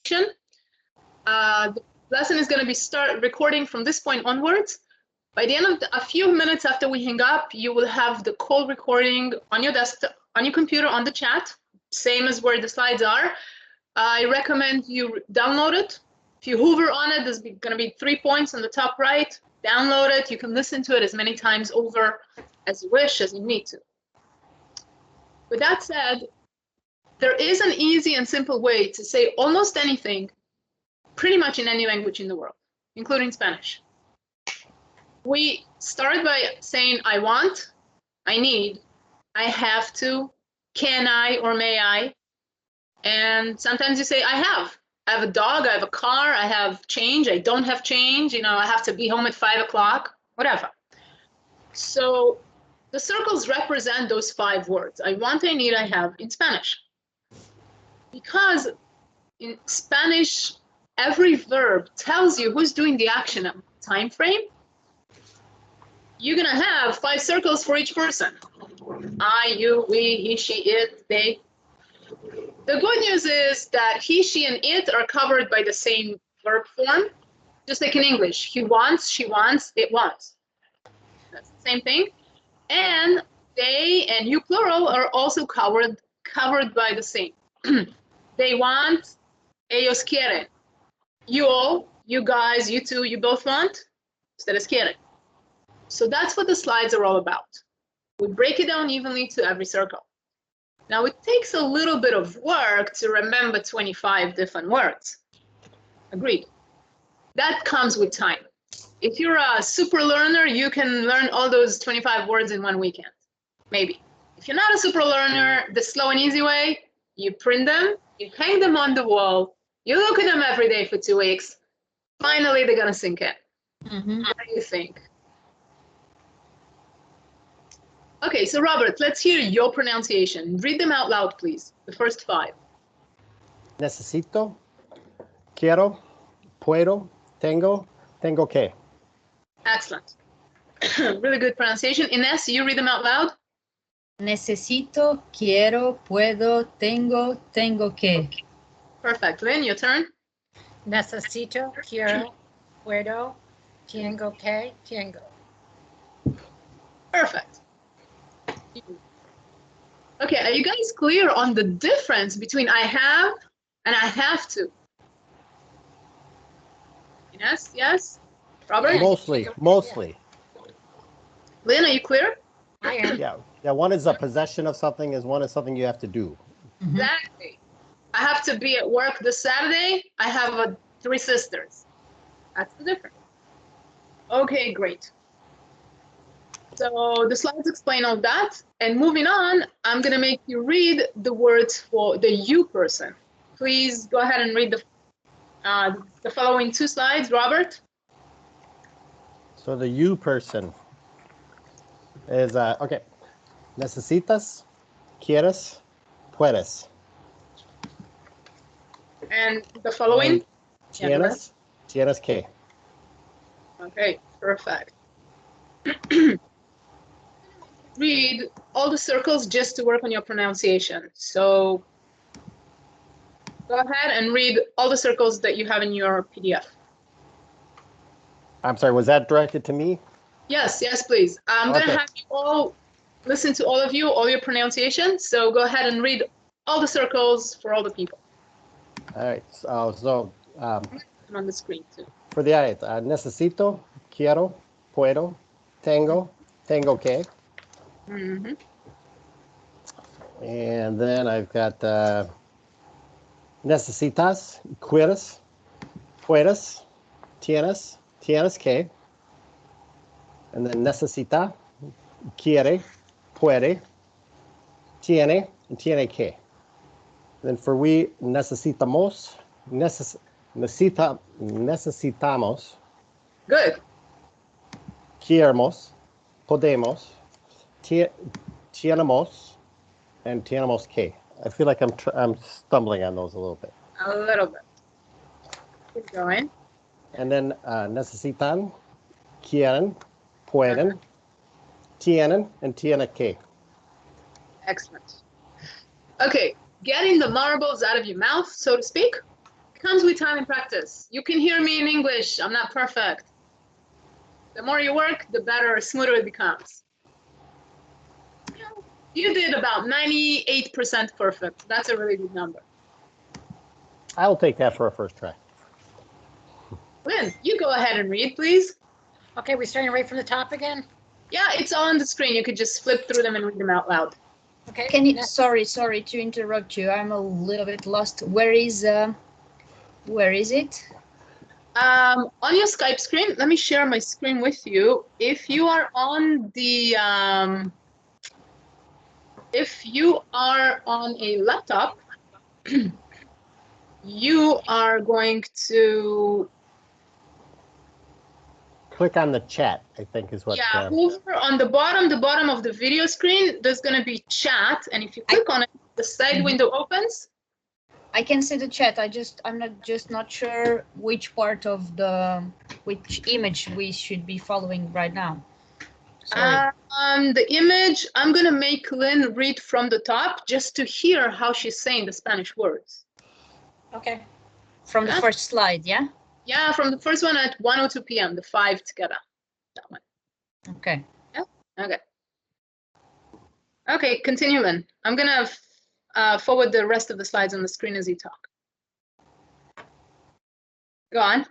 The lesson is going to be start recording from this point onwards. By the end of a few minutes after we hang up, you will have the call recording on your desktop, on your computer, on the chat, same as where the slides are. I recommend you download it. If you hover on it, there's going to be 3 points on the top right. Download it. You can listen to it as many times over as you wish, as you need to. With that said, there is an easy and simple way to say almost anything, pretty much in any language in the world, including Spanish. We start by saying I want, I need, I have to, can I or may I. And sometimes you say I have a dog, I have a car, I have change, I don't have change, you know, I have to be home at 5 o'clock, whatever. So the circles represent those 5 words. I want, I need, I have in Spanish. Because in Spanish, every verb tells you who's doing the action at time frame. You're gonna have 5 circles for each person. I, you, we, he, she, it, they. The good news is that he, she, and it are covered by the same verb form, just like in English. He wants, she wants, it wants. That's the same thing. And they and you plural are also covered by the same. They want, ellos quieren. You all, you guys, you two, you both want, ustedes quieren. So that's what the slides are all about. We break it down evenly to every circle. Now it takes a little bit of work to remember 25 different words. Agreed. That comes with time. If you're a super learner, you can learn all those 25 words in one weekend, maybe. If you're not a super learner, the slow and easy way, you print them, you hang them on the wall, you look at them every day for 2 weeks, finally they're gonna sink in. What do you think? Okay, so Robert, let's hear your pronunciation. Read them out loud, please, the first 5. Necesito, quiero, puedo, tengo, tengo que. Excellent. Really good pronunciation. Ines, you read them out loud. Necesito, quiero, puedo, tengo, tengo que. Perfect. Lynn, your turn. Necesito, quiero, puedo, tengo que, tengo. Perfect. Okay, are you guys clear on the difference between I have and I have to? Yes, yes. Robert? Mostly. Lynn, are you clear? I am. Yeah, one is a possession of something, one is something you have to do. Exactly. I have to be at work this Saturday. I have 3 sisters. That's the difference. Okay, great. So the slides explain all that. And moving on, I'm going to make you read the words for the you person. Please go ahead and read the following 2 slides, Robert. So the you person is, okay. Necesitas, quieres, puedes. And the following? Tienes, tienes que. Okay, perfect. Read all the circles just to work on your pronunciation. So go ahead and read all the circles that you have in your PDF. I'm sorry, was that directed to me? Yes, please. I'm going to have you all listen to all of you, all your pronunciation. So go ahead and read all the circles for all the people. All right, so on the screen too. For the ayat, necesito, quiero, puedo, tengo, tengo que. And then I've got necesitas, quieres, puedes, tienes, tienes que. And then necesita, quiere, puede, tiene, and tiene que. Then for we, necesitamos, necesitamos. Good. Queremos, podemos, tenemos, and tenemos que. I feel like I'm stumbling on those a little bit. A little bit. Keep going. And then necesitan, quieren, pueden, tienen, and tiene que. Excellent. Okay, getting the marbles out of your mouth, so to speak. comes with time and practice. You can hear me in English. I'm not perfect. The more you work, the better, smoother it becomes. You did about 98% perfect. That's a really good number. I'll take that for a first try. Lynn, you go ahead and read, please. Okay, we're starting right from the top again? Yeah, it's all on the screen. You could just flip through them and read them out loud. Okay. Can you, next- sorry to interrupt you. I'm a little bit lost. Where is it? On your Skype screen, let me share my screen with you. If you are on the, if you are on a laptop, you are going to, Click on the chat, I think is what. yeah, over on the bottom of the video screen, there's going to be chat. And if you click on it, the side window opens. I can see the chat. I'm not sure which part of which image we should be following right now. Sorry. The image, I'm going to make Lynn read from the top just to hear how she's saying the Spanish words. Okay. From the first slide, yeah? Yeah, from the first one at 1:02 p.m., the 5 together. That one. Okay. Okay. Okay, continue, Lynn. I'm going to forward the rest of the slides on the screen as you talk. Go on.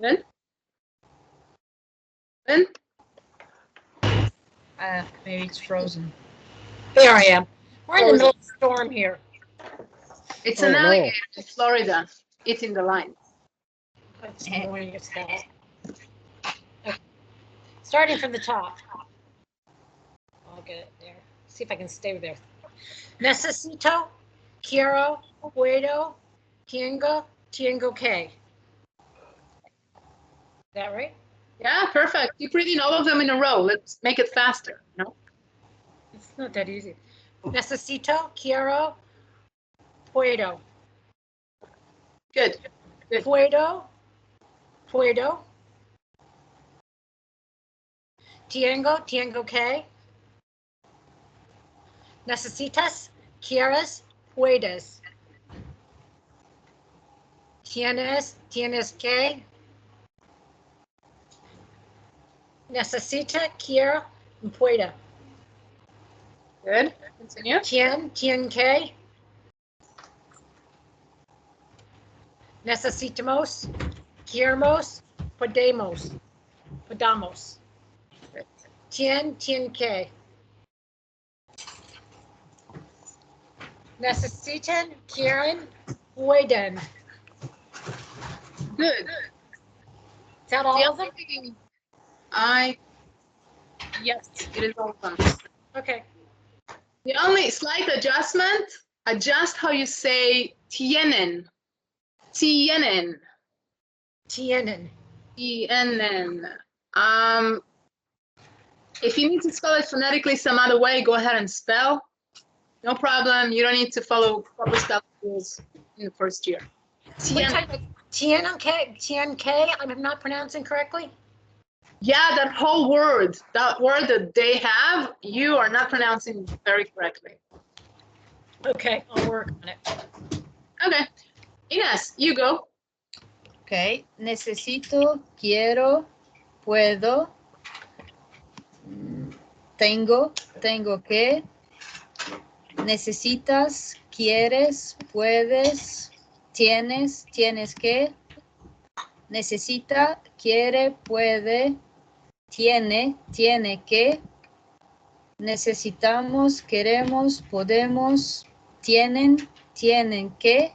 Lynn? Lynn? Maybe it's frozen. There I am. We're in the middle of a storm here. It's Oh, an no. alligator in Florida eating the line. It's annoying as hell. Okay. Starting from the top. I'll get it there. See if I can stay there. Necesito, quiero, puedo, tengo que. Is that right? Yeah, perfect. Keep reading all of them in a row. Let's make it faster. No? It's not that easy. Necesito, quiero, puedo. Good. Good. Puedo. Tengo que. Necesitas, quieres, puedes. Tienes que. Necesita, quiero, y pueda. Good. Continue. Tien que. Necesitamos, queremos, podamos. Tien que. Necesitan, quieren, pueden. Good. Is that all of them? Yes, it is all of them. Okay. The only slight adjustment, adjust how you say tienen. Tienen. Tienen. Tienen. If you need to spell it phonetically some other way, go ahead and spell. No problem. You don't need to follow proper spelling rules in the first year. Tien que, I'm not pronouncing correctly? Yeah, that whole word, that word that they have, you are not pronouncing very correctly. Okay, I'll work on it. Okay. Ines, you go. Okay. Necesito, quiero, puedo, tengo que, necesitas, quieres, puedes, tienes que, necesita, quiere, puede, tiene que, necesitamos, queremos, podemos, tienen que,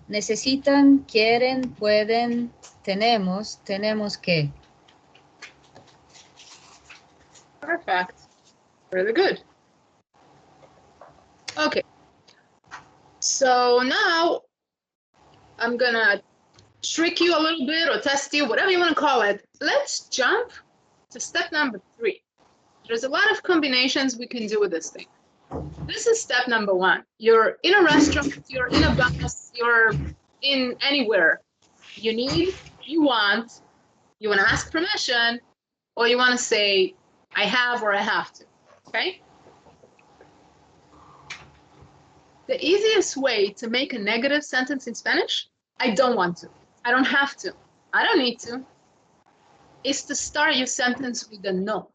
necesitan, quieren, pueden, tenemos que. Perfect. Really good. Okay. So now I'm gonna trick you a little bit or test you, whatever you want to call it. Let's jump to step number 3. There's a lot of combinations we can do with this thing. This is step number 1. You're in a restaurant, you're in a bus, you're in anywhere. You want to ask permission, or you want to say, I have or I have to, okay? The easiest way to make a negative sentence in Spanish, I don't want to, I don't have to, I don't need to, is to start your sentence with a no.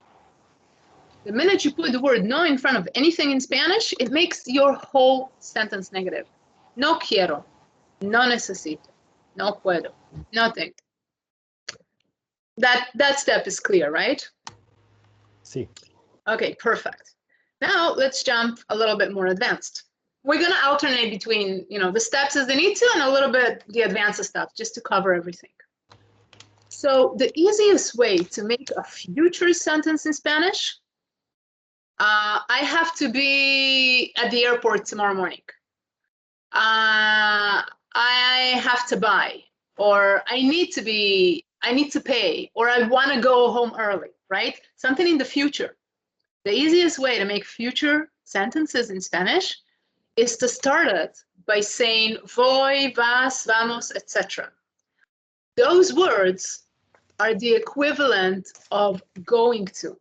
The minute you put the word no in front of anything in Spanish, it makes your whole sentence negative. No quiero, no necesito, no puedo, nothing. That step is clear, right? Sí. Okay, perfect. Now let's jump a little bit more advanced. We're going to alternate between, the steps as they need to and a little bit the advanced stuff just to cover everything. So the easiest way to make a future sentence in Spanish, I have to be at the airport tomorrow morning. I have to buy, or I need to pay, or I want to go home early, right? Something in the future. The easiest way to make future sentences in Spanish is to start it by saying voy, vas, vamos, etc. Those words are the equivalent of going to.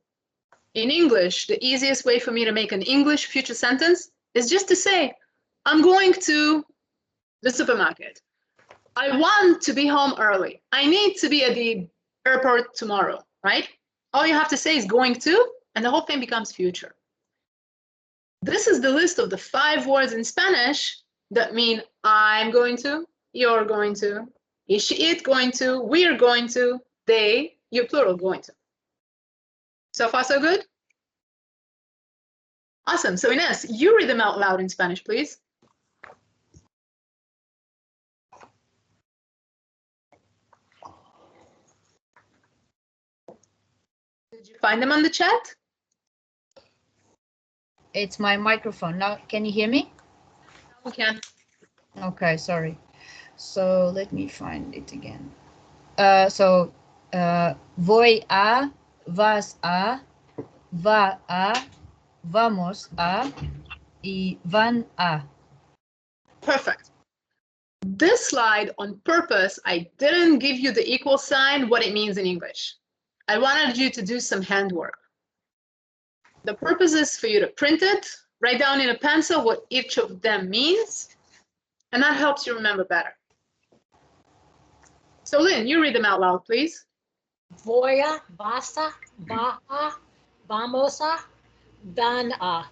In English, the easiest way for me to make an English future sentence is just to say, I'm going to the supermarket. I want to be home early. I need to be at the airport tomorrow, right? All you have to say is going to, and the whole thing becomes future. This is the list of the 5 words in Spanish that mean I'm going to, you're going to, is she, it going to, we're going to, they, you plural going to. So far, so good? Awesome. So Ines, you read them out loud in Spanish, please. Did you find them on the chat? It's my microphone. Now, can you hear me? We can. Okay, sorry. So let me find it again. Voy a, vas a, va a, vamos a, y van a. Perfect. This slide, on purpose, I didn't give you the equal sign, what it means in English. I wanted you to do some handwork. The purpose is for you to print it, write down in a pencil what each of them means, and that helps you remember better. So Lynn, you read them out loud, please. Voy a, vas a, va a, vamos a, van a.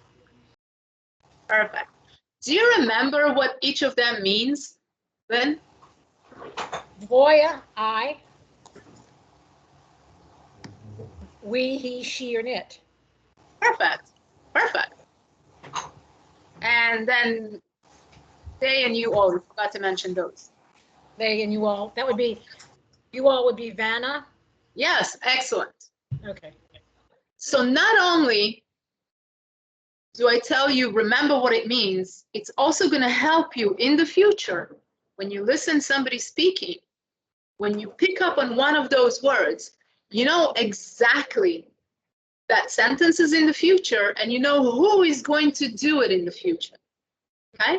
Perfect. Do you remember what each of them means, Lynn? Voy a, I. We, he, she, or it. Perfect. Perfect. And then they and you all, we forgot to mention those. They and you all. That would be, you all would be Vanna. Yes, excellent. Okay. So not only do I tell you, remember what it means, it's also going to help you in the future when you listen to somebody speaking, when you pick up on one of those words, you know exactly that sentence is in the future and you know who is going to do it in the future. Okay?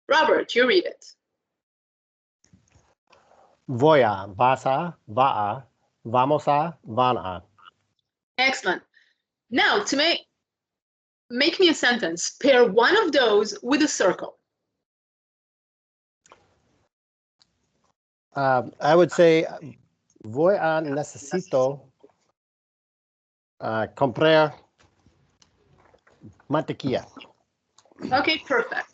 Robert, you read it. Voy a, vas a, va a, vamos a, van a. Excellent. Now, to make me a sentence, pair one of those with a circle. I would say, voy a necesito comprar mantequilla. Okay, perfect.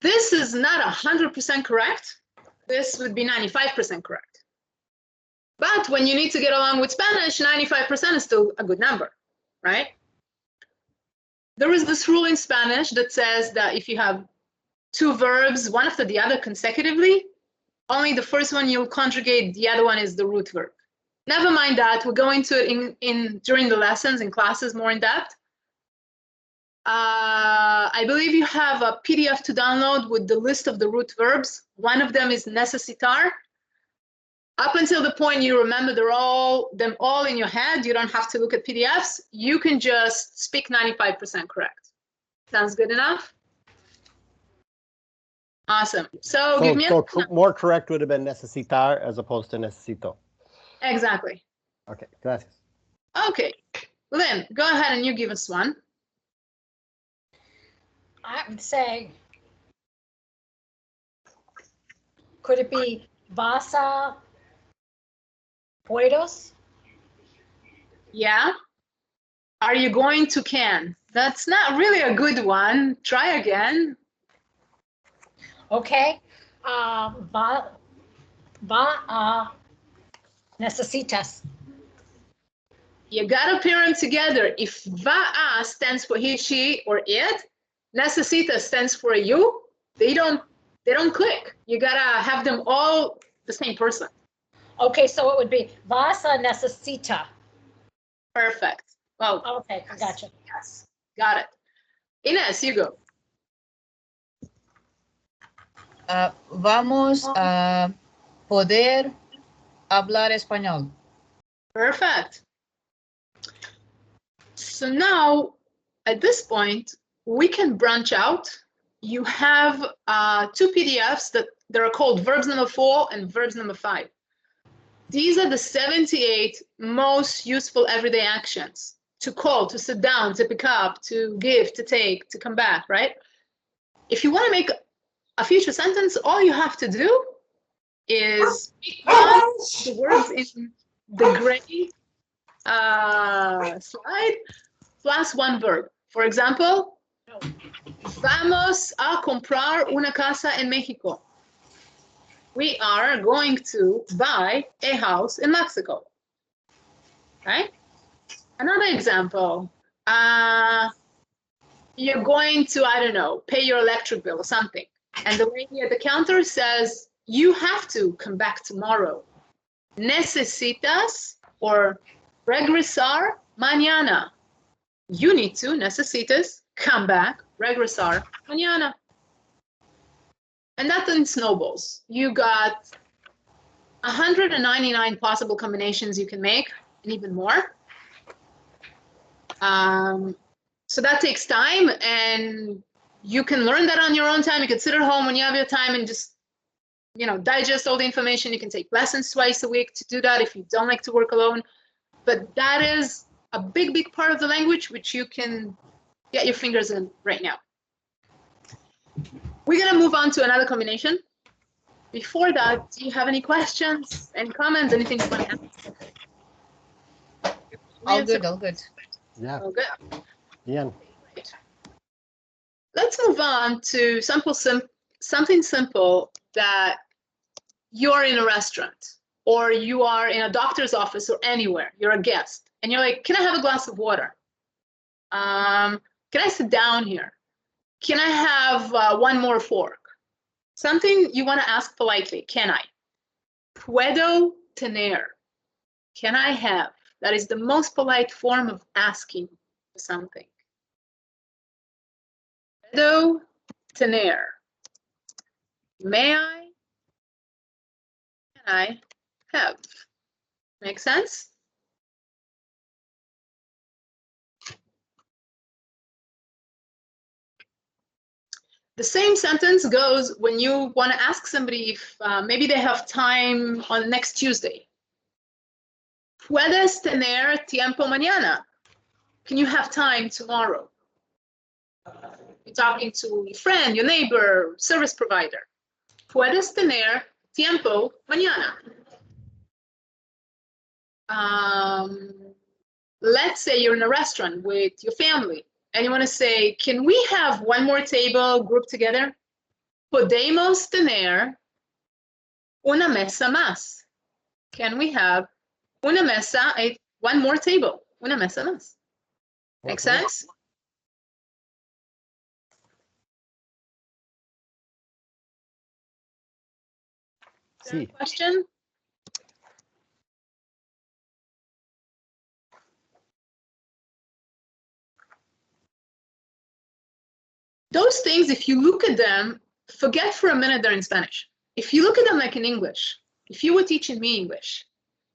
This is not 100% correct. This would be 95% correct. But when you need to get along with Spanish, 95% is still a good number, right? There is this rule in Spanish that says that if you have 2 verbs, one after the other consecutively, only the first one you'll conjugate, the other one is the root verb. Never mind that, we'll go into it during the lessons in classes more in depth. I believe you have a PDF to download with the list of the root verbs. One of them is necesitar. Up until the point you remember them all in your head, you don't have to look at PDFs. You can just speak 95% correct. Sounds good enough? Awesome. So give me more correct would have been necesitar as opposed to necesito. Exactly. Okay, gracias. Okay, Lynn, go ahead and you give us one. I would say, could it be vas a puedos? Yeah. Are you going to can? That's not really a good one. Try again. Okay. Va a necesitas. You gotta pair them together. If va stands for he, she, or it, necesita stands for you, they don't click. You gotta have them all the same person. Okay, so it would be vas a necesita. Perfect. Well, Okay, I gotcha. yes, got it. Ines, you go. Vamos a poder hablar español. Perfect. So now, at this point, we can branch out. You have 2 PDFs that are called verbs number 4 and verbs number 5. These are the 78 most useful everyday actions: to call, to sit down, to pick up, to give, to take, to come back, right? If you want to make a future sentence, all you have to do is pick one of the words in the gray slide plus one verb. For example, vamos a comprar una casa en Mexico. We are going to buy a house in Mexico. Right? Another example, you're going to, I don't know, pay your electric bill or something. And the lady at the counter says, you have to come back tomorrow. Necesitas or regresar mañana. You need to, necesitas, come back, regresar mañana. And that then snowballs. You got 199 possible combinations you can make, and even more. So that takes time, and you can learn that on your own time. You can sit at home when you have your time and just, digest all the information. You can take lessons twice a week to do that if you don't like to work alone. But that is a big, big part of the language which you can get your fingers in right now. We're gonna move on to another combination. Before that, do you have any questions, any comments, anything you want to ask? All good, all good. Yeah, Oh, good. bien. Let's move on to something simple that you're in a restaurant or you are in a doctor's office or anywhere. You're a guest and you're like, can I have a glass of water? Can I sit down here? Can I have one more fork? Something you want to ask politely. Can I? Puedo tener. Can I have? That is the most polite form of asking for something. Puedo tener. May I? Can I have? Make sense? The same sentence goes when you want to ask somebody if maybe they have time on next Tuesday. Puedes tener tiempo mañana? Can you have time tomorrow? You're talking to your friend, your neighbor, service provider. Puedes tener tiempo mañana? Let's say you're in a restaurant with your family and you want to say, can we have one more table grouped together? Podemos tener una mesa más? Can we have una mesa, one more table, una mesa más? Make sense? Sí. Question? Those things, if you look at them, forget for a minute they're in Spanish. If you look at them like in English, if you were teaching me English,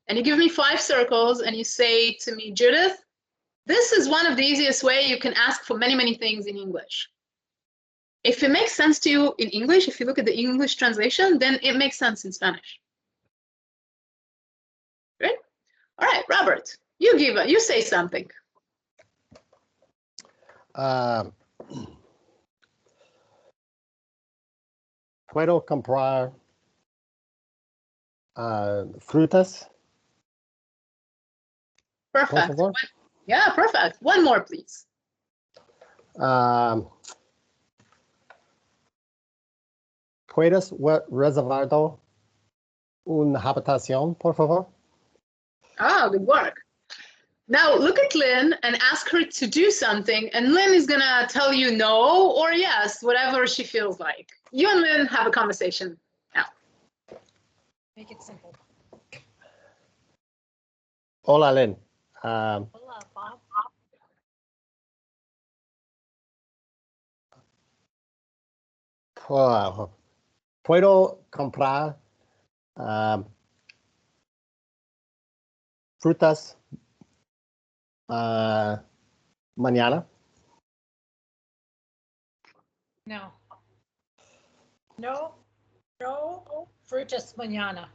and you give me 5 circles and you say to me, Judith, this is one of the easiest way you can ask for many, many things in English. If it makes sense to you in English, if you look at the English translation, then it makes sense in Spanish. Good? All right, Robert, you say something. Puedo comprar frutas, por Perfect. favor. Yeah, perfect. One more, please. ¿Puedes reservar una habitación, por favor? Ah, good work. Now look at Lynn and ask her to do something, and Lynn is gonna tell you no or yes, whatever she feels like. You and Lynn have a conversation now. Make it simple. Hola, Lynn. Hola, Bob. ¿Puedo comprar frutas mañana? No. No. No. Frutas mañana.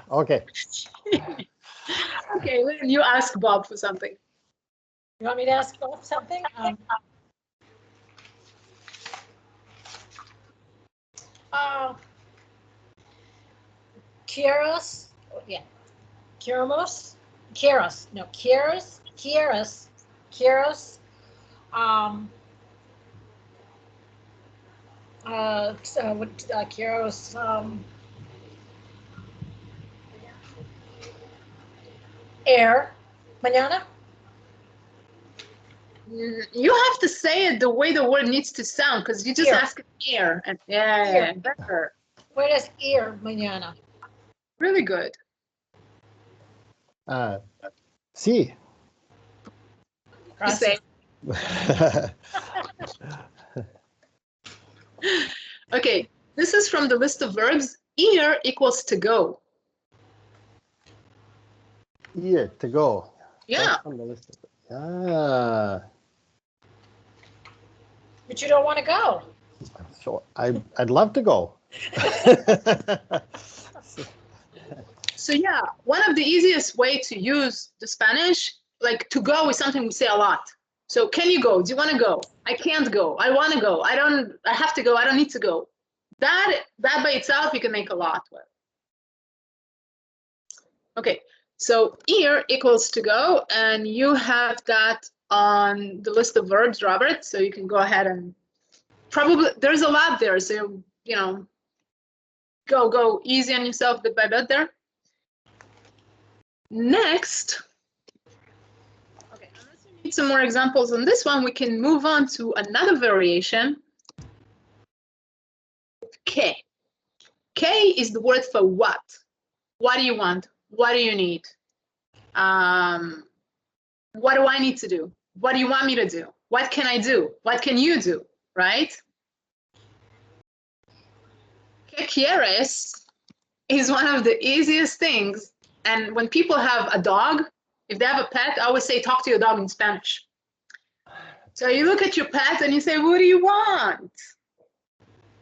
Okay. Okay, Lynn, you ask Bob for something. You want me to ask Bob something? Kieros, yeah. Kieros. Kieros, air, mañana? You have to say it the way the word needs to sound, because you just Here. ask air. And yeah, better. Where does air, mañana? Really good. Sí. You say, okay, this is from the list of verbs. Ir equals to go. Ir, to go. Yeah. That's from the list of But you don't want to go. So I'd love to go. So yeah, one of the easiest way to use the Spanish, like to go is something we say a lot. So can you go? Do you want to go? I can't go. I want to go. I have to go. I don't need to go. That by itself, you can make a lot with. Okay, so ir equals to go, and you have that on the list of verbs, Robert. So you can go ahead and probably, there's a lot there. So, you know, go easy on yourself bit by bit there. Next, okay, unless you need some more examples on this one, we can move on to another variation. K. K is the word for what. What do you want? What do you need? What do I need to do? What do you want me to do? What can I do? What can you do? Right? ¿Qué quieres is one of the easiest things. And when people have a dog, if they have a pet, I always say, talk to your dog in Spanish. So you look at your pet and you say, what do you want?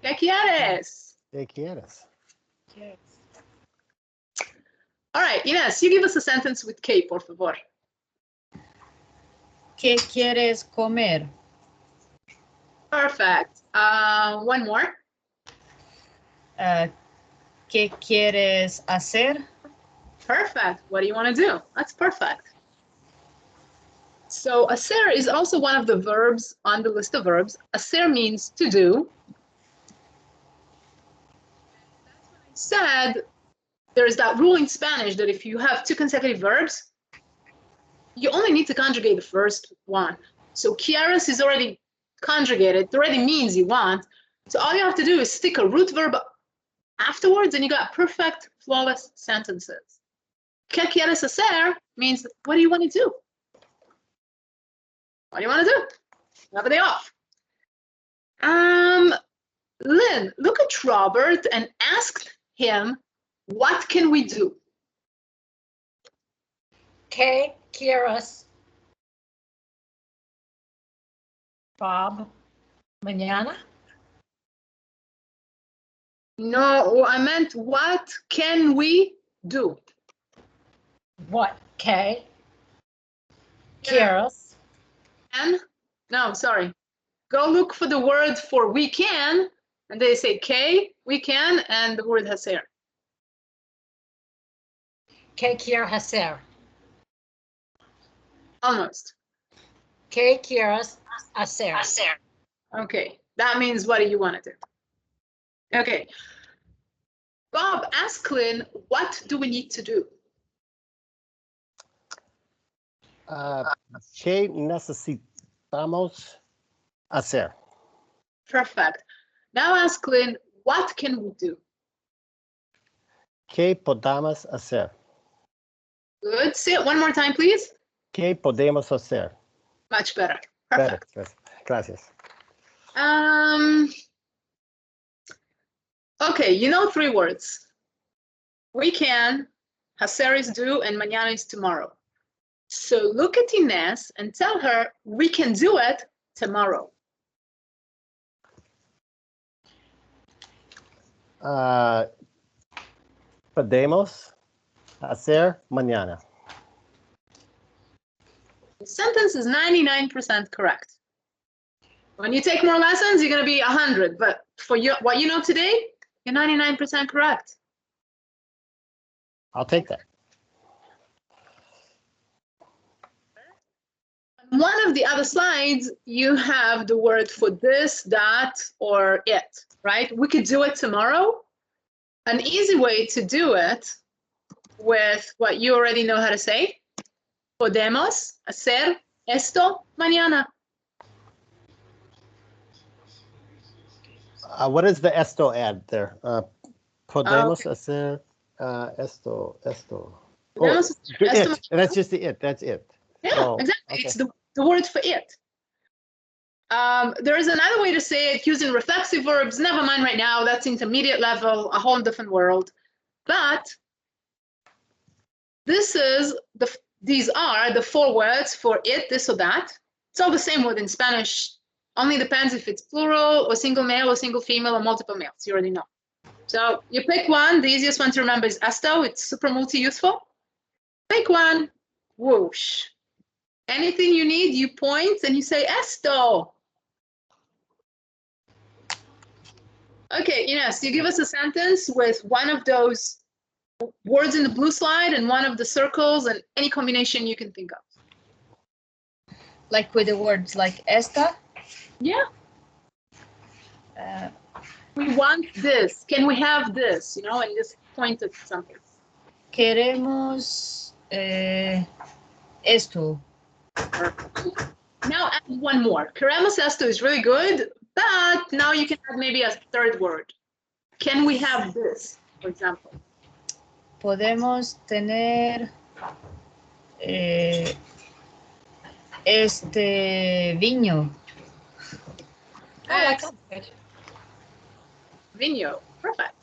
¿Qué quieres? ¿Qué quieres? Yes. All right, Ines, you give us a sentence with K, por favor. ¿Qué quieres comer? Perfect. One more. ¿Qué quieres hacer? Perfect. What do you want to do? That's perfect. So hacer is also one of the verbs on the list of verbs. Hacer means to do. Said there's that rule in Spanish that if you have two consecutive verbs, you only need to conjugate the first one. So quieres is already conjugated. It already means you want. So all you have to do is stick a root verb afterwards, and you got perfect, flawless sentences. ¿Qué quieres hacer means, what do you want to do? What do you want to do? You have a day off. Lynn, look at Robert and ask him, what can we do? ¿Qué quieres, Bob, mañana? No, I meant, what can we do? What? ¿Qué quieres? And? No, sorry. go look for the word for we can, and they say K, we can, and the word hacer. Que quiere hacer. Almost. Que quieres hacer. Okay, that means what do you want to do? Okay. Bob, ask Lynn, what do we need to do? ¿Qué necesitamos hacer? Perfect. Now ask Lynn, what can we do? ¿Qué podemos hacer? Good. Say it one more time, please. ¿Qué podemos hacer? Much better. Perfect. Gracias. Okay, you know 3 words. We can, hacer is do, and mañana is tomorrow. So look at Ines and tell her we can do it tomorrow. Podemos hacer mañana. The sentence is 99% correct. When you take more lessons, you're going to be 100. But for what you know today, you're 99% correct. I'll take that. On one of the other slides, you have the word for this, that, or it, right? We could do it tomorrow. An easy way to do it with what you already know how to say, podemos hacer esto mañana. What does the esto add there? Podemos Okay. hacer esto. Podemos hacer esto It. That's just the it. That's it. Yeah, Oh, exactly. okay. It's the word for it. There is another way to say it using reflexive verbs. Never mind right now. That's intermediate level, a whole different world. But these are the 4 words for it, this or that. It's all the same word in Spanish. Only depends if it's plural or single male or single female or multiple males. You already know. So you pick one. The easiest one to remember is esto. It's super multi-useful. Pick one. Whoosh. Anything you need, you point and you say esto. Okay, Ines, you give us a sentence with one of those words in the blue slide and one of the circles and any combination you can think of. Like with the words like esta. Yeah. Uh, We want this. Can we have this? You know, and just point at something. Queremos esto. Now add one more. Queremos esto is really good, but now you can add maybe a 3rd word. Can we have this, for example? Podemos tener este viño. Oh, that sounds good. Vino. Perfect.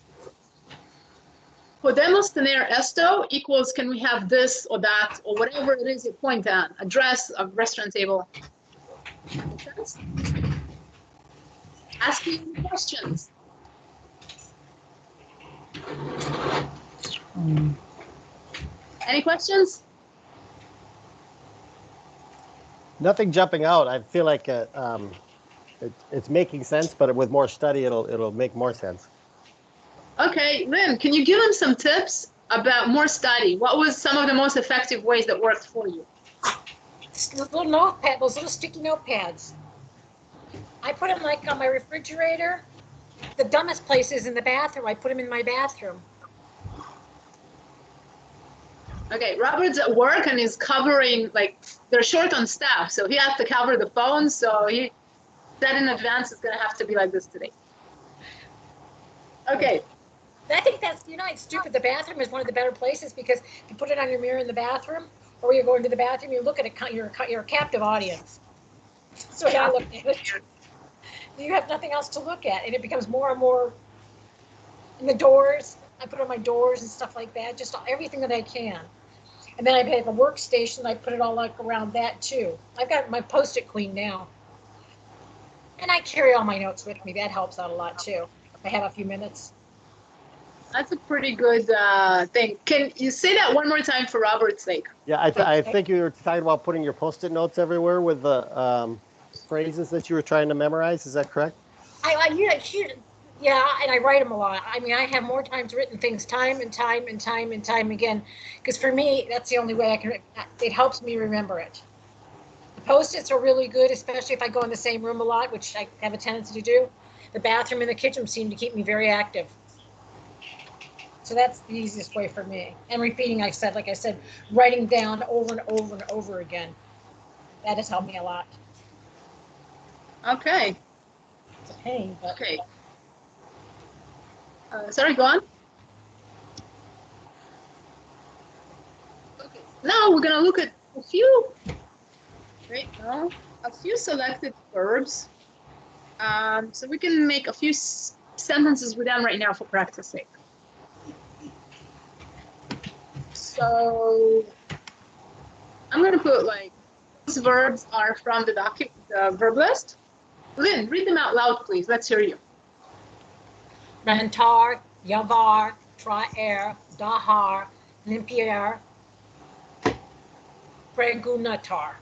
Podemos tener esto equals can we have this or that or whatever it is you point at. A dress, a restaurant table. Make sense? Asking questions. Any questions? Nothing jumping out. I feel like it's making sense, but with more study, it'll make more sense. Okay, Lynn, can you give them some tips about more study? What was some of the most effective ways that worked for you? This little notepad, those little sticky notepads. I put them like on my refrigerator. The dumbest place is in the bathroom. I put them in my bathroom. Okay, Robert's at work and is covering, like, they're short on staff, so he has to cover the phone, so he said in advance it's gonna have to be like this today. Okay. I think that's, you know, it's stupid. The bathroom is one of the better places because if you put it on your mirror in the bathroom or you're going to the bathroom, you look at it, you're a captive audience. So when I look at it, you have nothing else to look at and it becomes more and more in the doors. I put on my doors and stuff like that, just everything that I can. And then I have a workstation. I put it all like around that too. I've got my Post-it queen now. And I carry all my notes with me. That helps out a lot too. If I have a few minutes. That's a pretty good thing. Can you say that one more time for Robert's sake? Yeah, I think you were talking about putting your Post-it notes everywhere with the phrases that you were trying to memorize. Is that correct? Yeah, and I write them a lot. I mean, I have more times written things time and time and time and time again, because for me, that's the only way I can, it helps me remember it. Post-its are really good, especially if I go in the same room a lot, which I have a tendency to do. The bathroom and the kitchen seem to keep me very active. So that's the easiest way for me. And repeating, like I said, writing down over and over and over again. That has helped me a lot. Okay. It's a pain, but Okay. Sorry, go on. Okay. Now we're gonna look at a few. Right now, a few selected verbs. So we can make a few sentences with them right now for practice sake. So I'm gonna put like those verbs are from the verb list. Lynn, read them out loud, please. Let's hear you. Rentar, Yavar, Traer, Dahar, Limpier, Pregunatar.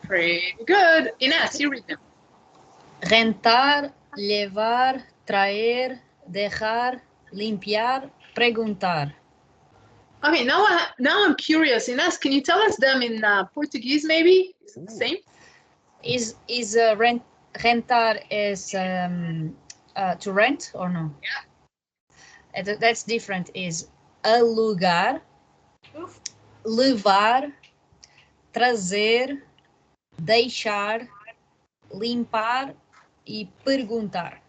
Pretty good. Ines, you read them. Rentar, levar, traer, dejar, limpiar, preguntar. Okay, now I'm curious. Ines, can you tell us them in Portuguese, maybe? Is it the same? Is rentar is to rent or no? Yeah. That's different. Is alugar, levar, trazer, deixar, limpar e perguntar.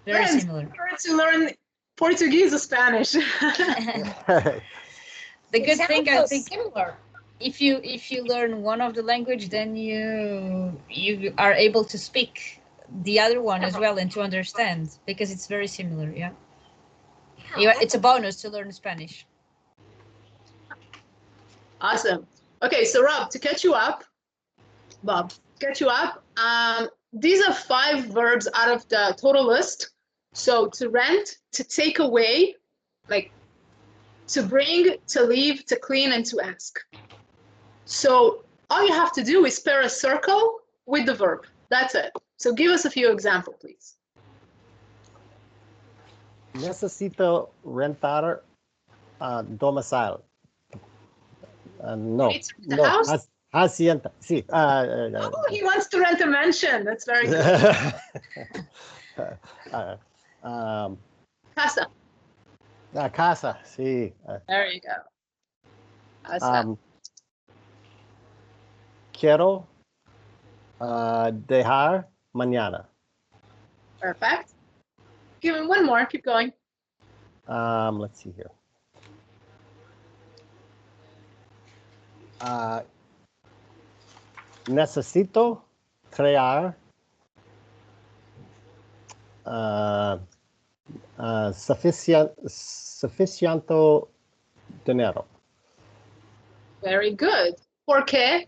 Very Friends, similar. to learn Portuguese or Spanish. The good thing, I think, similar. if you learn one of the language, then you are able to speak the other one as well and to understand, because it's very similar. Yeah, it's a bonus to learn Spanish. Awesome. Okay, so Rob, to catch you up, these are 5 verbs out of the total list. So to rent, to take away, like to bring, to leave, to clean, and to ask. So all you have to do is pair a circle with the verb. That's it. So give us a few examples, please. Necesito rentar domicile. No, The no, house? hacienda. Sí. Oh, he wants to rent a mansion. That's very good. Casa. La casa, sí. There you go. Casa. Quiero dejar mañana. Perfect. Give him one more. Keep going. Let's see here. Necesito traer suficiente dinero. Very good. ¿Por qué?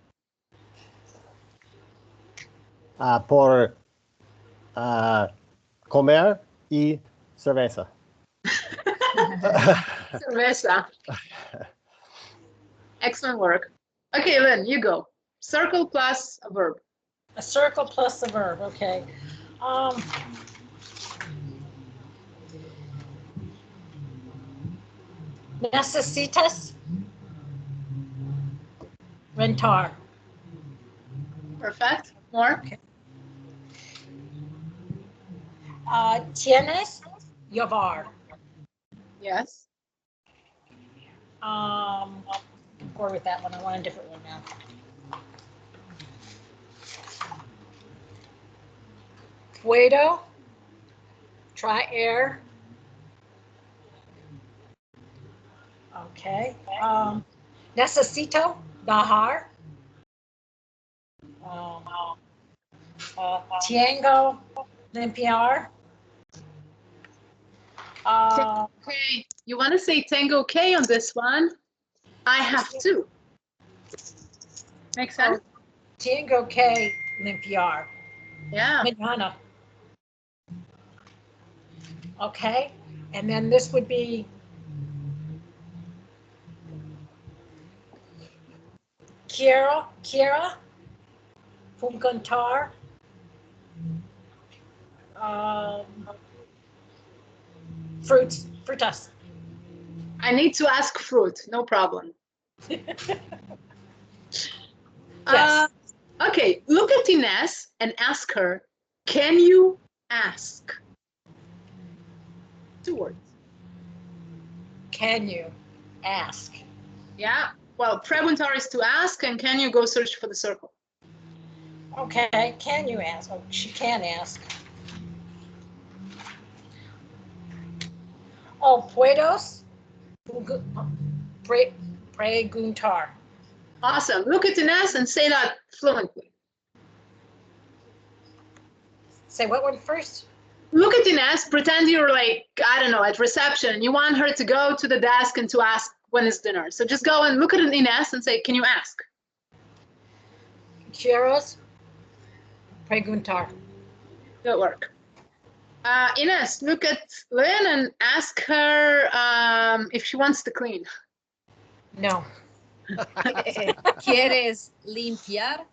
Por comer y cerveza. Cerveza. Excellent work. Okay, Lynn, you go. Circle plus a verb. A circle plus a verb. Okay. Necesitas rentar. Perfect. More. Tienes llevar. Yes. Or with that one, I want a different one now. Puedo traer. Okay. Necesito dejar. Tengo limpiar. Okay. You want to say tango K on this one? I have to. Make sense? Tengo que limpiar. Yeah. Mañana. Okay. And then this would be quiero Punkantar. Frutas. I need to ask fruit, no problem. Yes. Okay, look at Ines and ask her, can you ask? 2 words. Can you ask? Yeah, well, preguntar is to ask, and can you go search for the circle? Okay, can you ask? Oh, she can ask. Oh, puedos preguntar. Awesome. Look at Ines and say that fluently. Say what word first? Look at Ines, pretend you're like, I don't know, at reception. You want her to go to the desk and to ask when is dinner. So just go and look at Ines and say, can you ask? Quieres preguntar. Good work. Ines, look at Lynn and ask her if she wants to clean. No. ¿Quieres limpiar?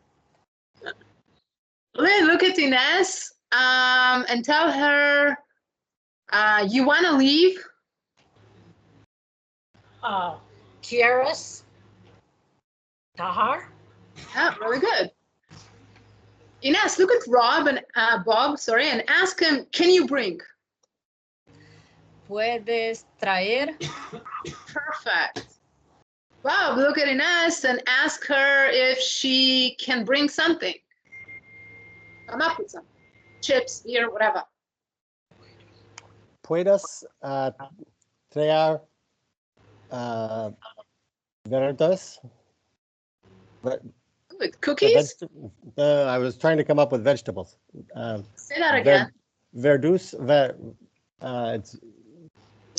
Lynn, look at Ines and tell her you want to leave. Quieres tahar? Yeah, really good. Ines, look at Bob, and ask him, can you bring? ¿Puedes traer? Perfect. Bob, look at Ines and ask her if she can bring something. Come up with something. Chips, beer, whatever. Puedes traer verduras? Good. Cookies? I was trying to come up with vegetables. Say that again. Verdus. It's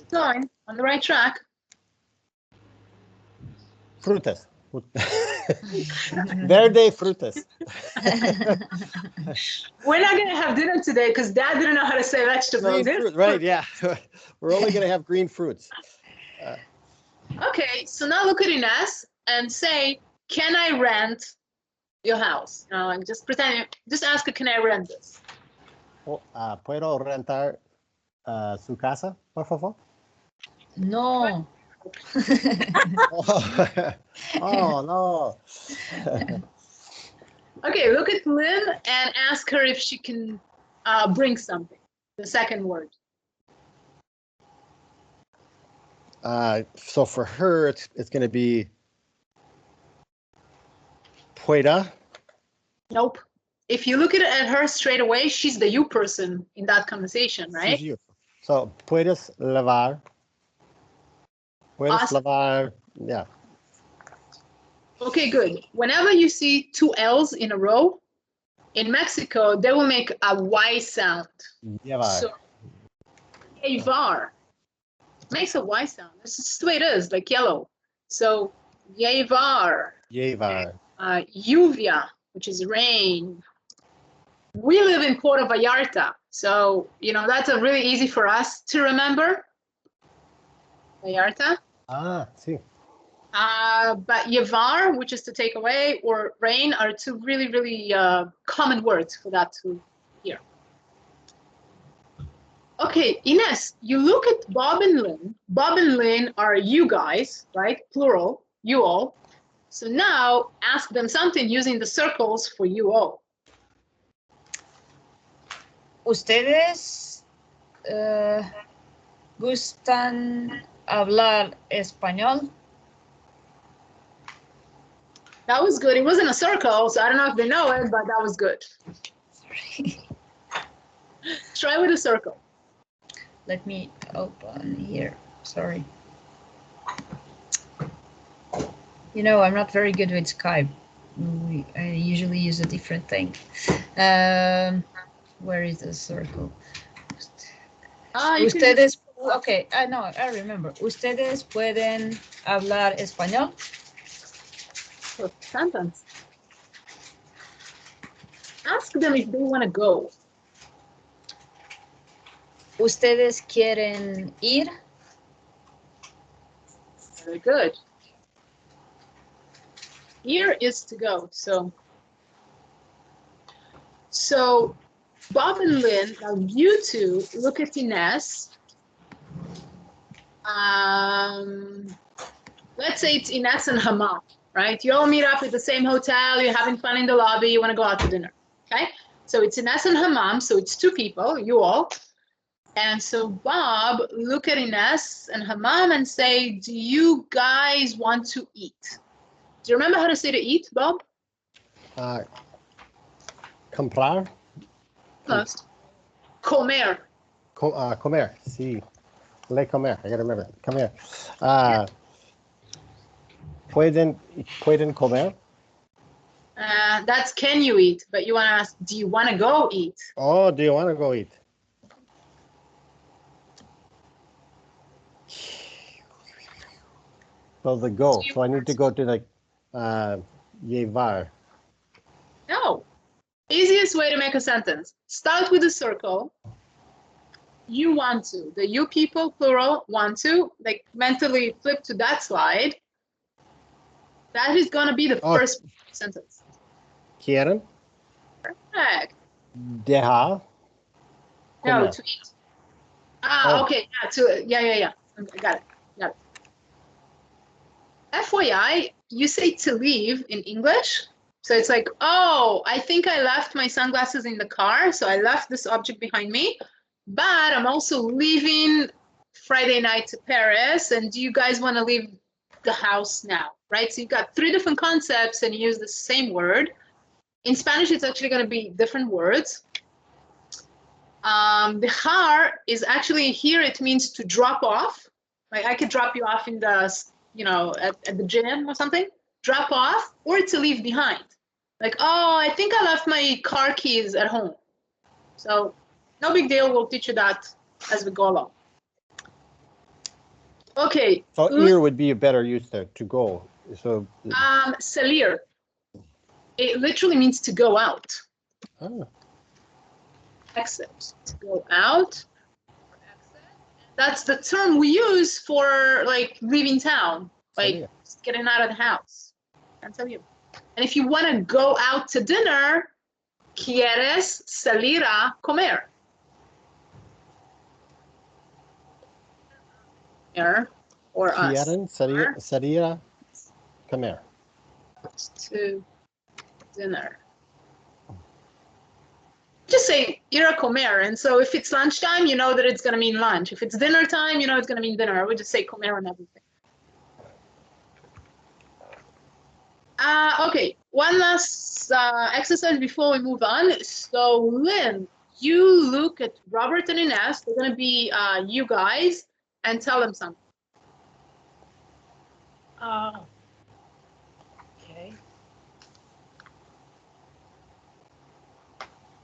Going on the right track. frutas. Verde frutas. We're not going to have dinner today because Dad didn't know how to say vegetables. Green fruit, right, yeah. We're only going to have green fruits. Okay, so now look at Ines and say, can I rent your house? You know, like just pretend, just ask her, can I rent this? ¿Puedo rentar su casa, por favor? No. Oh, no. Okay, look at Lynn and ask her if she can bring something. The second word. So for her, it's going to be pueda. Nope. If you look at her straight away, she's the you person in that conversation, right? She's you. So puedes lavar. Puedes Awesome. lavar. Yeah. Okay, good. Whenever you see 2 L's in a row, in Mexico, they will make a Y sound. Llevar. So, llevar makes a Y sound. This is just the way it is, like yellow. So, llevar. Llevar. Lluvia, which is rain. We live in Puerto Vallarta, so, you know, that's a really easy for us to remember. Vallarta. Sí. But llevar, which is to take away, or rain are 2 really, really common words for that to hear. Okay, Ines, you look at Bob and Lynn. Bob and Lynn are you guys, right? Plural, you all. So now ask them something using the circles for you all. ¿Ustedes gustan hablar español? That was good. It wasn't a circle, so I don't know if they know it, but that was good. Sorry. Try with a circle. Let me open here. Sorry. You know, I'm not very good with Skype. I usually use a different thing. Where is the circle? Ustedes, okay, no, I remember. Ustedes pueden hablar español. Sentence. Ask them if they want to go. Ustedes quieren ir. Very good. Here is to go. So So Bob and Lynn, now you two look at Ines. Let's say it's Ines and Hamam, right? You all meet up at the same hotel, you're having fun in the lobby, you want to go out to dinner, okay? So it's Ines and Hamam, so it's two people, you all. And so Bob, look at Ines and Hamam and say, do you guys want to eat? Do you remember how to say to eat, Bob? Comprar. Close. Comer. Comer. Sí. Le comer. I gotta remember. Comer. Pueden comer? That's can you eat, but you want to ask, do you want to go eat? Oh, do you want to go eat? So the go. So I need to go to like llevar. No. Easiest way to make a sentence. Start with a circle. You want to. The you people, plural, want to. Like mentally flip to that slide. That is going to be the first sentence. Quieren. Perfect. Dejar. No, Comer. to eat. Okay. Yeah. Got it. FYI, you say to leave in English. So it's like, oh, I think I left my sunglasses in the car, so I left this object behind me, but I'm also leaving Friday night to Paris, and do you guys want to leave the house now, right? So you've got three different concepts and you use the same word. In Spanish, it's actually going to be different words. Dejar is actually here, it means to drop off. Like I could drop you off in the, at the gym or something, drop off, or to leave behind. Like, oh, I think I left my car keys at home. So no big deal, we'll teach you that as we go along. Okay. So ir would be a better use there, to go. So salir. It literally means to go out. Oh. Exit, to go out. That's the term we use for like leaving town, like just getting out of the house. Can't tell you. And if you want to go out to dinner, ¿quieres salir a comer? Or us. Quieren salir a comer. To dinner. Just say ir a comer, and so if it's lunchtime, you know that it's going to mean lunch. If it's dinner time, you know it's going to mean dinner. We just say comer and everything. Okay, one last exercise before we move on. So Lynn, you look at Robert and Ines. They're going to be you guys, and tell them something. Okay.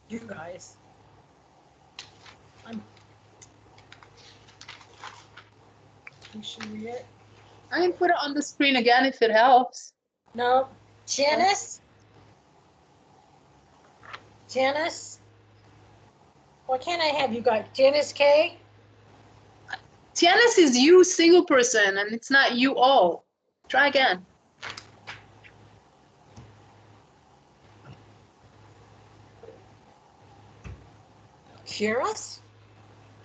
You guys. You should read it. I can put it on the screen again if it helps. No. Janice? Why can't I have you guys? Janice K? Janice is you, single person, and it's not you all. Try again. Kiras?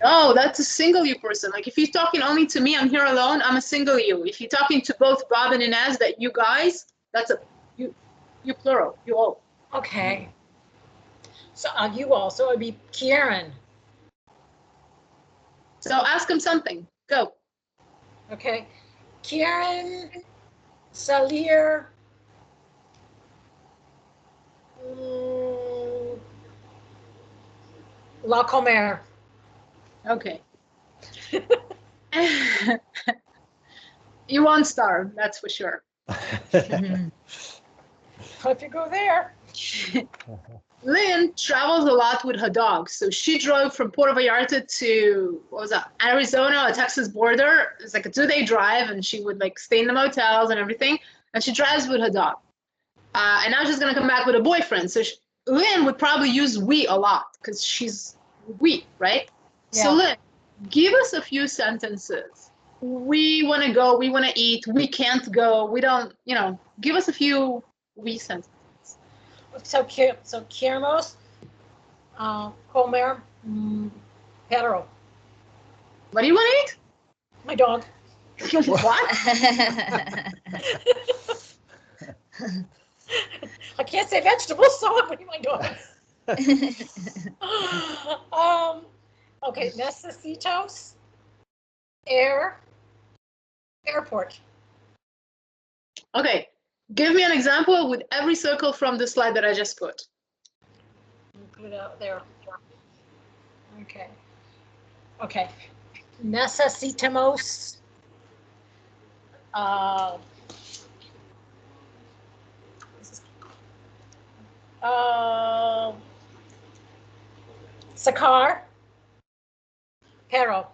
No, that's a single you person. Like if you're talking only to me, I'm here alone, I'm a single you. If you're talking to both Bob and Inez, that you guys, that's a you plural, you all. Okay. So you all, so it'd be Kieran. So ask him something. Go. Okay. Kieran, Salir, La Comer. Okay. You won't starve, that's for sure. Hope you go there. Lynn travels a lot with her dogs. So she drove from Puerto Vallarta to, what was that, Arizona or Texas border. It's like a 2-day drive, and she would like stay in the motels and everything. And she drives with her dog. And now she's gonna come back with a boyfriend. So Lynn would probably use we a lot because she's we, right? Yeah. So Lynn, give us a few sentences. We want to go, we want to eat, we can't go, we don't, give us a few we sentences. So queremos, Comer, perro, What do you want to my dog. eat? What? I can't say vegetables, so I'm putting my dog. Okay, necesitos, airport. Okay, give me an example with every circle from the slide that I just put. Put it out there. Okay. Okay. Necesitamos. Sacar. Pero.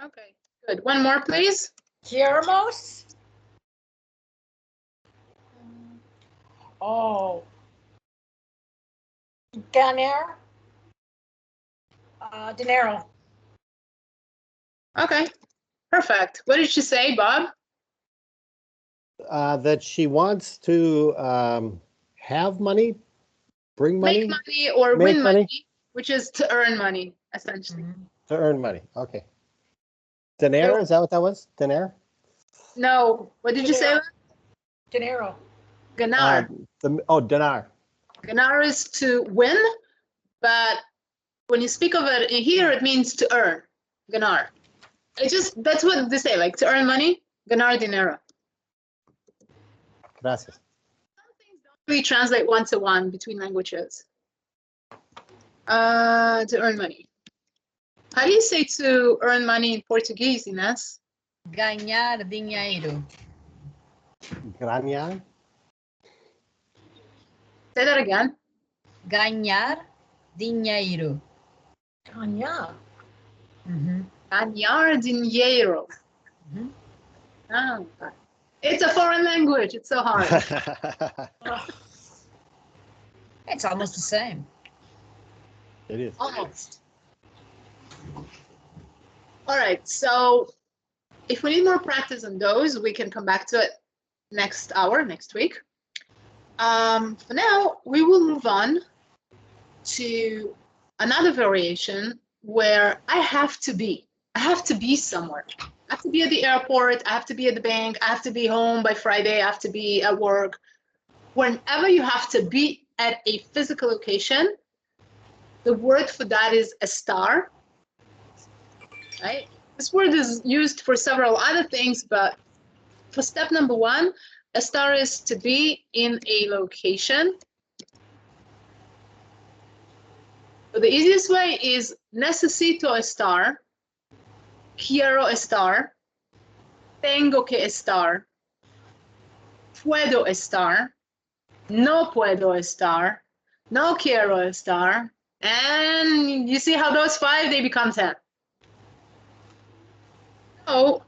Okay, good. One more, please. Queremos. Oh. Ganar. Dinero. Okay, perfect. What did she say, Bob? That she wants to have money, bring money, Make money or Make win money? money, which is to earn money, essentially. to earn money. Okay. Dinero, is that what that was? Dinero? No, what did you say? Dinero. Ganar. Dinar. Ganar is to win, but when you speak of it in here, it means to earn. Ganar. That's what they say, like to earn money. Ganar dinero. Gracias. Some things don't really translate one-to-one between languages. To earn money. How do you say to earn money in Portuguese, Ines? Ganhar dinheiro. Grania. Say that again. Ganhar dinheiro. Ganya. Ganhar dinheiro. Oh, it's a foreign language. It's so hard. It's almost the same. It is. Almost. All right. So if we need more practice on those, we can come back to it next week. For now, we will move on to another variation where I have to be somewhere. I have to be at the airport. I have to be at the bank. I have to be home by Friday. I have to be at work. Whenever you have to be at a physical location, the word for that is estar, right? This word is used for several other things, but for step number one, estar is to be in a location. So the easiest way is necesito estar, quiero estar, tengo que estar, puedo estar, no puedo estar, no quiero estar, and you see how those 5, they become 10. So,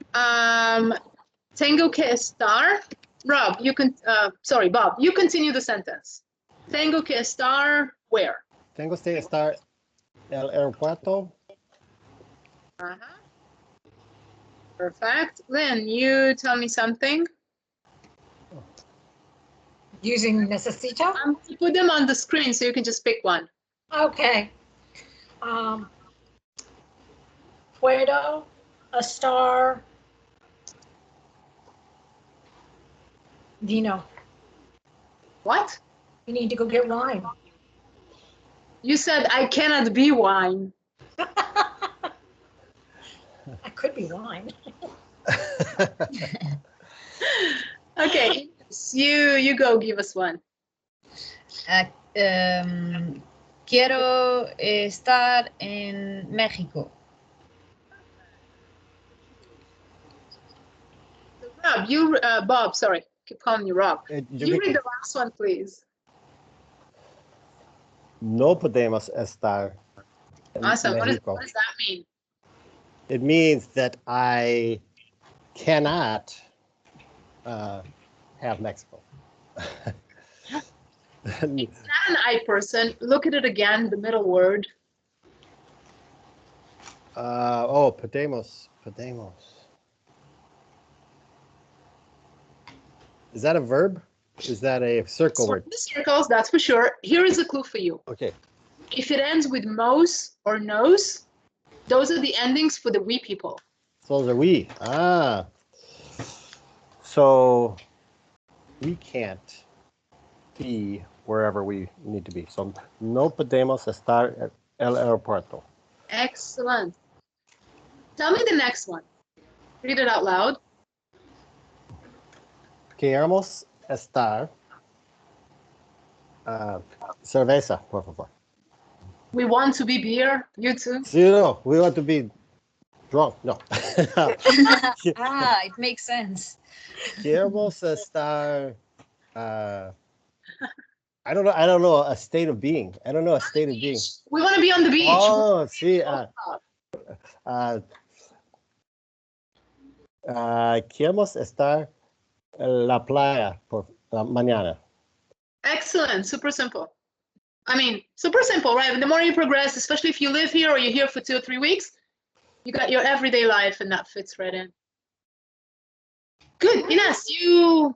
tengo que estar. Rob, you can, sorry, Bob, you continue the sentence. Tengo que estar where? Tengo que estar el aeropuerto. Perfect. Lynn, you tell me something. Using necesito? I'm going to put them on the screen so you can just pick one. Okay. Puedo estar vino. What? You need to go get wine. You said I cannot be wine. I could be wine. Okay, you go give us one. Quiero estar en México. Rob, Bob, sorry, keep calling you Rob. You read Yo the last one, please. No podemos estar en Awesome. What Mexico. does that mean? It means that I cannot have Mexico. It's not an I person. Look at it again, the middle word. Podemos. Is that a verb? Is that a circle So word? the circles, that's for sure. Here is a clue for you. Okay. If it ends with mos or nos, those are the endings for the we people. So those are we. Ah. So we can't be wherever we need to be. So no podemos estar at el aeropuerto. Excellent. Tell me the next one. Read it out loud. Queremos estar. Cerveza, por favor. We want to be beer. You too. Zero. We want to be drunk. No. Ah, it makes sense. Queremos estar. I don't know. I don't know a state of being. I don't know a state of being. We want to be on the beach. Oh, sí. Queremos estar en la playa por mañana. Excellent. Super simple. I mean, super simple, right? The more you progress, especially if you live here or you're here for 2 or 3 weeks, you got your everyday life and that fits right in. Good. Ines, you...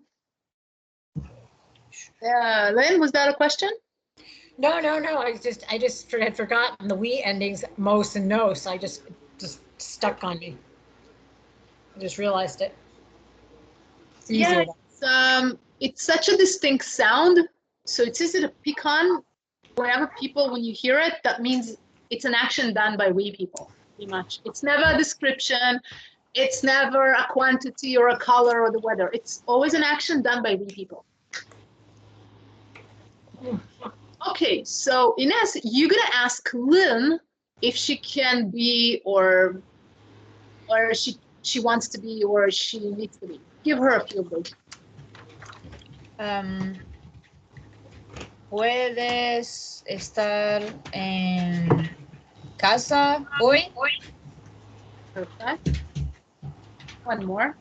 Lynn, was that a question? No. I just had forgotten the we endings, mos and nos. I just stuck on me. I just realized it. It's easier. It's such a distinct sound. So it's easy to pick on. Whenever people, when you hear it, that means it's an action done by we people, pretty much. It's never a description. It's never a quantity or a color or the weather. It's always an action done by we people. Okay, so Ines, you're gonna ask Lynn if she can be or she wants to be or she needs to be. Give her a few of those. ¿Puedes estar en casa hoy? Perfect. One more.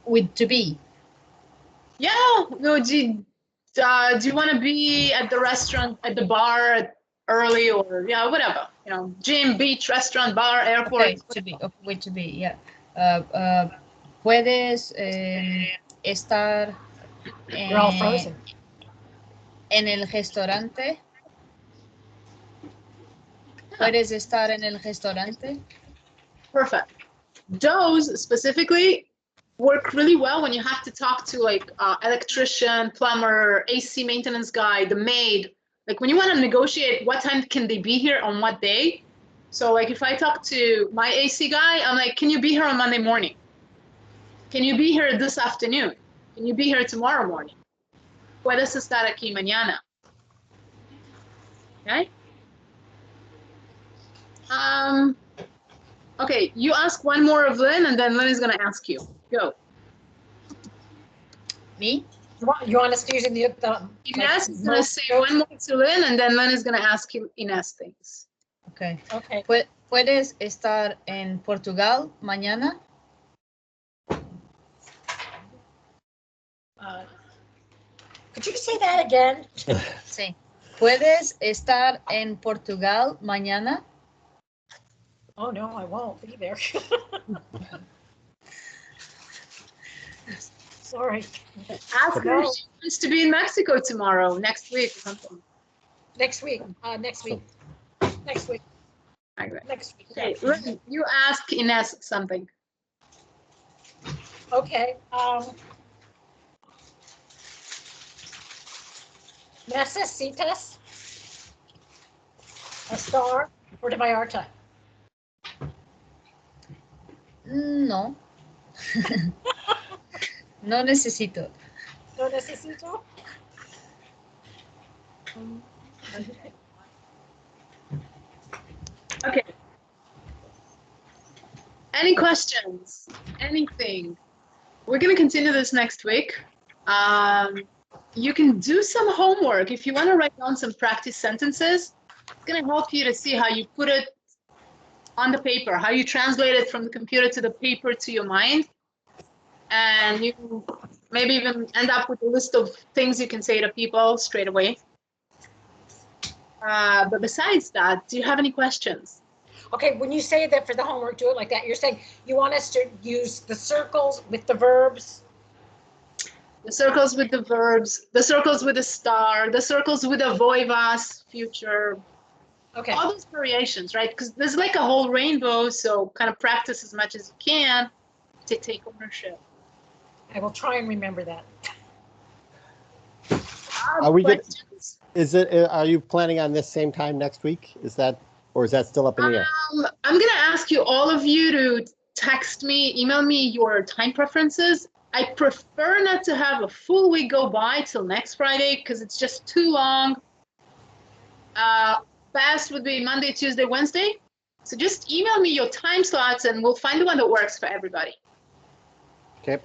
With to be. Yeah, no, do you want to be at the restaurant, at the bar early or, yeah, whatever, you know, gym, beach, restaurant, bar, airport. Okay, to be. Okay, with to be, yeah. ¿Puedes estar We're all frozen. en el restaurante? ¿Puedes estar en el restaurante? Perfect. Those specifically work really well when you have to talk to like electrician, plumber, AC maintenance guy, the maid. Like when you want to negotiate what time can they be here on what day. So like if I talk to my AC guy, I'm like, can you be here on Monday morning? Can you be here this afternoon? Can you be here tomorrow morning? Puedes estar aquí mañana. Okay. Okay, you ask one more of Lynn, and then Lynn is going to ask you. Go. Me? You want us to using the Ines is going to say one more to Lynn, and then Lynn is going to ask you Ines things. Okay. Okay. ¿Puedes estar en Portugal mañana? Could you say that again? Sí. ¿Puedes estar en Portugal mañana? Oh no, I won't be there. Sorry. Ask her if she wants to be in Mexico tomorrow, next week or something. Next week. Next week. Next week. Okay. Next week. Okay, Lynn, you ask Ines something. Okay. Necesitas estar Puerto Vallarta. No. No necesito. No necesito. Okay. Any questions? Anything? We're going to continue this next week. You can do some homework. If you want to write down some practice sentences, it's going to help you to see how you put it on the paper, how you translate it from the computer to the paper to your mind. And you maybe even end up with a list of things you can say to people straight away. But besides that, do you have any questions? Okay, when you say that for the homework, do it like that. You're saying you want us to use the circles with the verbs. The circles with the verbs, the circles with the star, the circles with the voivas, future, Okay, all those variations, right? Because there's like a whole rainbow, so kind of practice as much as you can to take ownership. I will try and remember that. Are we good? Questions? Is it? Are you planning on this same time next week? Is that, or is that still up in the air? I'm gonna ask you, all of you, to text me, email me your time preferences. I prefer not to have a full week go by till next Friday because it's just too long. Best would be Monday, Tuesday, Wednesday. So just email me your time slots and we'll find the one that works for everybody. Okay.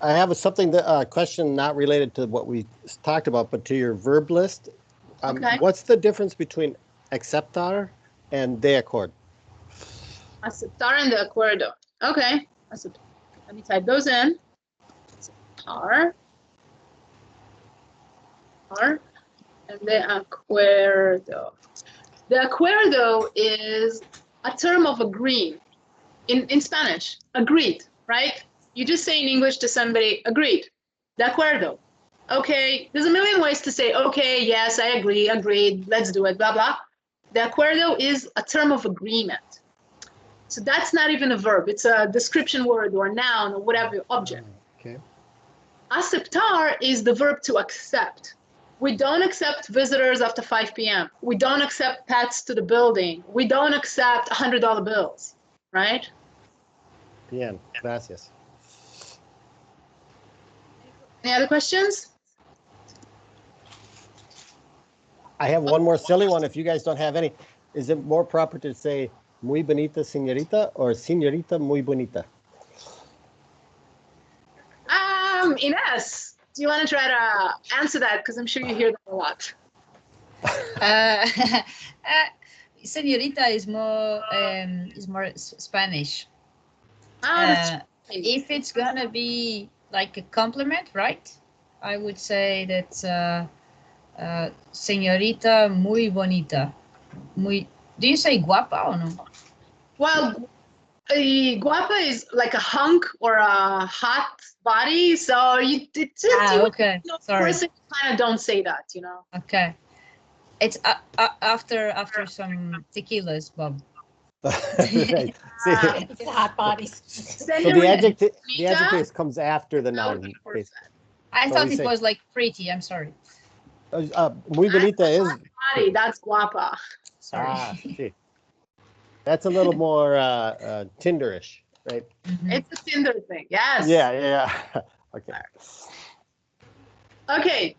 I have something that question not related to what we talked about, but to your verb list. Okay. What's the difference between acceptar and de acord? Aceptar and de acuerdo. Okay. Let me type those in. Aceptar. And de acuerdo. De acuerdo is a term of agreeing. In Spanish, agreed, right? You just say in English to somebody, agreed, de acuerdo. Okay, there's a million ways to say, okay, yes, I agree, agreed, let's do it, blah, blah. De acuerdo is a term of agreement. So that's not even a verb. It's a description word or noun or whatever object. Okay. Aceptar is the verb to accept. We don't accept visitors after 5 p.m. We don't accept pets to the building. We don't accept $100 bills, right? Bien. Gracias. Any other questions? I have one more silly one. If you guys don't have any, is it more proper to say muy bonita señorita or señorita muy bonita? Ines, do you want to try to answer that? Because I'm sure you hear that a lot. Señorita is more Spanish. If it's gonna be like a compliment, right? I would say that señorita muy bonita. Muy. Do you say guapa or no? Well, guapa is like a hunk or a hot body. So you okay. Sorry. Person kind of don't say that, you know. Okay. It's after some tequilas, Bob. Right. See, It's hot bodies. so the adjective comes after the noun. Basically. I So thought we it say- was like pretty. I'm sorry. Muy bonita is. Body, that's guapa. Sorry. See. That's a little more Tinderish, right? Mhm. It's a Tinder thing. Yes. Yeah. Okay. Okay.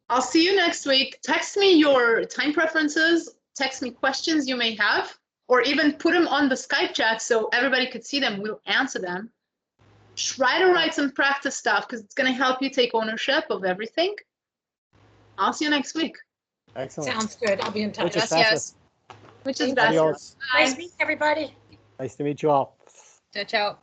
I'll see you next week. Text me your time preferences. Text me questions you may have, or even put them on the Skype chat so everybody could see them. We'll answer them. Try to write some practice stuff because it's going to help you take ownership of everything. I'll see you next week. Excellent. Sounds good. I'll be in touch. Muchas Gracias. Which is Adios. best. Adios. Nice meeting everybody. Nice to meet you all. Ciao, ciao.